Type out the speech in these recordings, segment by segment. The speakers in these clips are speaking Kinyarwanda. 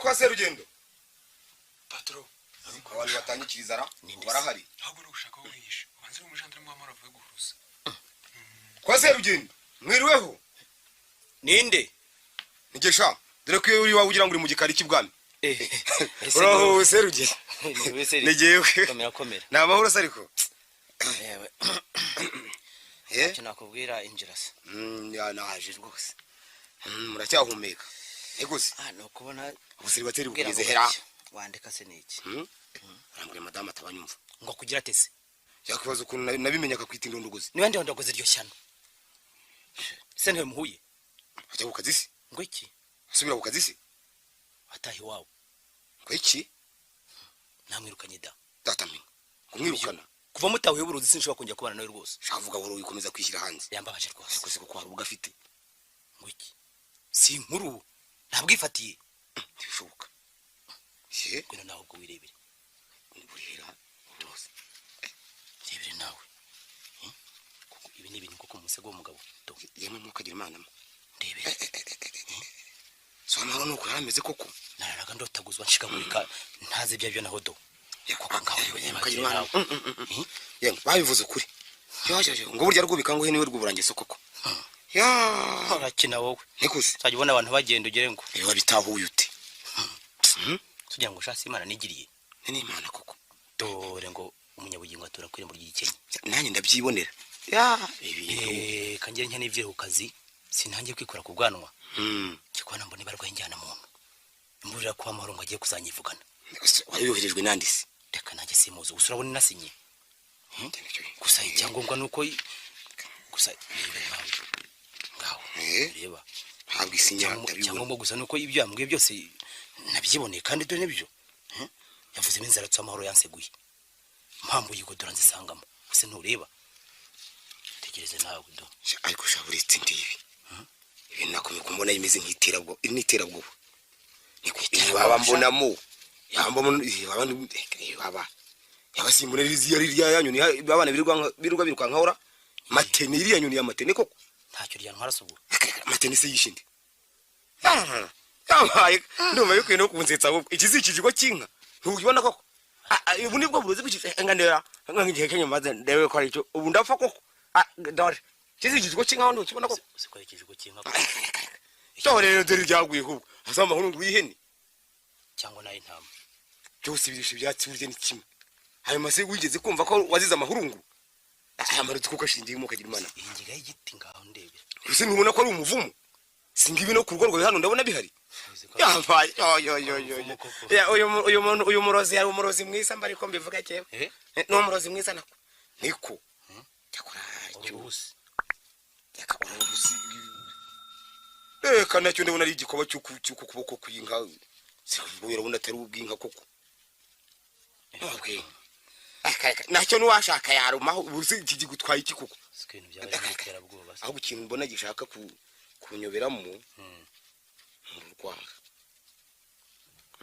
kwa Serugendo patro abantu batanyikiriza ra barahari ahubwo no gushaka wihisha ubanze umujandire mu amara avuye guhuruza kwa Serugendo mwiriweho ninde nigesha dore ko uri wawe ugira ngo uri mu gikari cy'ibwami bro Serugendo nigewe komera na mahoro sariko cyo nakubwira injira se naje rwose muracyahumeka egose no kubona ubusiri bateri bugeze hera wandika se niki arambure madame atabanyumva ngo kugira tese yakibazo ukuntu nabimenya akakwita indondogozi niwe ndondogozi ryo shyano se nte muhuye ajya ku kazi se ngo iki asubira ku kazi se atahi wawe ngo iki namwirukanye da datamenye kumwirukana kuva mutahuye buruzi sinshobora kongera kubana nawe rwose shavuga woro wikomeza kwishyira hanze yambabaje rwose kose ko hari ubugafite ngo iki si nkuru ntabwifatiye bishoboka ye kwino nawe ubwo wirebere burira rwose rebere nawe kuko ibi ni ibintu koko umusego w'umugabo to yemwe mukagira imana ndebere so amaro nuko yarameze koko nararaga ndotaguzwa nshikagurika ntaze byo naho do yakoko ngaho mukagira imana yemwe babivuze kuri yaje ngo burya rwubika ngo niwe rwuburangiye koko ya arakina wowe nikuze sajya ubona abantu bagenda ugere ngo biba bitahuye ute tugira ngo shasi imana nigiriye ni imana koko dore ngo umunyabugingo atura kwire mu ry'igikenya nanjye ndabyibonera ya kangere nka nivye ku kazi sinangiye kwikora ku bwanwa kikwana mbone barwaye njyana muntu imburira kwa mahoro ngo agiye kuzanyivugana wari yoherejwe nandisi reka nanjye simuzi gusa urabona nasinye gusa icyangombwa nuko gusa ngaho reba ntabwo isinya ndabibona cyangwa gusa nuko ibyo yambwiye byose nabyiboneye kandi dore nibyo yavuze n'inzara cy'amahoro yanseguye mpamvu yigodora nzisangamo gusa ntureba tegereze nawe do ariko shaburitse ndibi ibi nakomye kumbona yimeze nk'iterabwo n'iterabwo niko baba mbonamo baba yabasimbura yari ryanyoni babana birirwa birukankahora matene iri yanyoni ya matene koko ntacyo ryantwara subura matene se yishinde yabaye ndumva yuko no kunsetsa ahubwo ikizikijiko cy'inka ntubibona koko ubu nibwo burozi bw'ikingandera ngiye Kenya maze ndewe ko ari cyo ubu ndapfa koko dore ikizikijiko cy'inka ndo kibona koko siko ikijiko cy'inka cyo rero dore ryaguye ahubwo asama hurungu yihene cyangwa nayo intama byose birisha ibyatsi burye ni kimwe ayo mase wigeze kumva ko wazize amahurungu amaruti kuko ashingiye mu kagira imana ingiga y'igiti ngaho ndebera ese ntubona ko ari umuvumo singibi no kurwo rwo hano ndabona bihari yambaye uyu murozi yari umurozi mwiza mbari ko mbivuga cyewe no murozi mwiza nako niko cyakora cyusi cyakora urusi kana cyo ndabona ari igikoba cy'ukuboko kuyinka sibwo urabona atari ubwinka koko okay nacyo nuwashaka yarumaho ubuzi iki gutwaye iki koko sikino byabashikira bwoba aho ikintu mbona gishaka kunyoberamo rwanga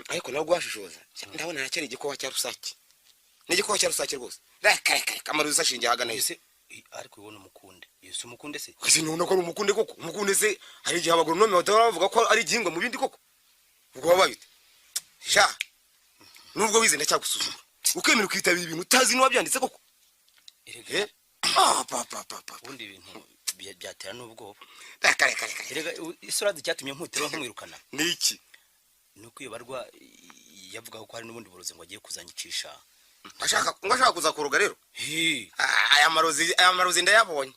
ariko nawe gwashishoza ndabona nacyo ari igikoba cya rusake n'igikoba cya rusake rwose kamaruza ashingiye hagana ese ariko ubona umukunde yese umukunde se ese nubona ko ari umukunde koko umukunde se hari igihe abagoronome batavuga ko ari igihingwa mu bindi koko ubwo babite sha nubwo wize ndacyagusuzuma ukemera kwitabira ibintu utazi n'uwabyanditse koko ubundi ibintu byatera n'ubwoba reka erega isura cyatumye nkutira nkumwirukana niki nuko iyo barwa yavuga ko hari n'ubundi burozi ngo agiye kuzanyicisha ngashaka kuza kuruga rero aya marozi ndayabonye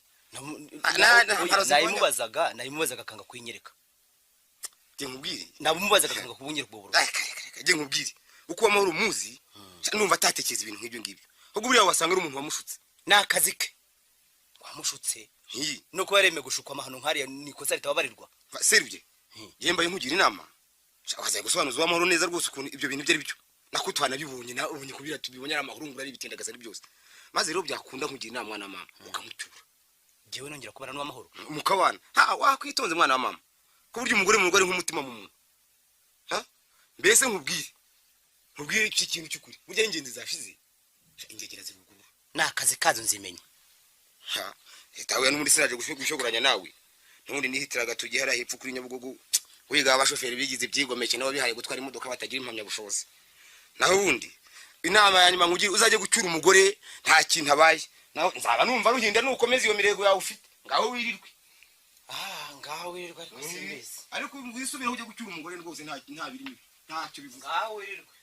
nayimubazaga kanga kwinyereka je nkubwire namubazaga kanga kubunyereka ubwo burozi je nkubwire uko amahoro muzi numva atatekeza ibintu nk'ibyo ngibyo ubwo buriya wasanga ari umuntu wamushutse nakazi ke wamushutse no kuba yareme gushukwa amahano nkariya nikoza ritababarirwa serivye yembaye nkugira inama wazaye gusobanuza amahoro neza rwose ukuntu ibyo bintu byari byo nakutwana bibonye na ubonye kubira tubibonye ari amahoro ngura ari bitendagaza ari byose maze rero byakunda nkugira inama mwana mama ukamutura jewe nongera kubara n'amahoro mukabana wakwitonze mwana wa mama ko buryo umugore mu nk'umutima mu muntu mbese nkubwire iki kintu cy'ukuri burya ingenzi zashize ingegera ziruguru nakazi kazo nzimenya tawe no muri sinaje gushoguranya nawe nubundi nihitiraga tugihara hepfo kuri Nyabugogo wiga abashoferi bigize ibyigomeke nabo bihaye gutwara imodoka batagira impamya bushobozi naho ubundi inama ya nyuma ngugira uzaje gucyura umugore nta kintu abaye naho nzaba numva ruhinda nukomeza iyo mirego yawe ufite ngaho wirirwe ngaho wirirwe ariko simbizi ariko wisubira ujye gucyura umugore rwose nta birimo ntacyo bivuga ngaho wirirwe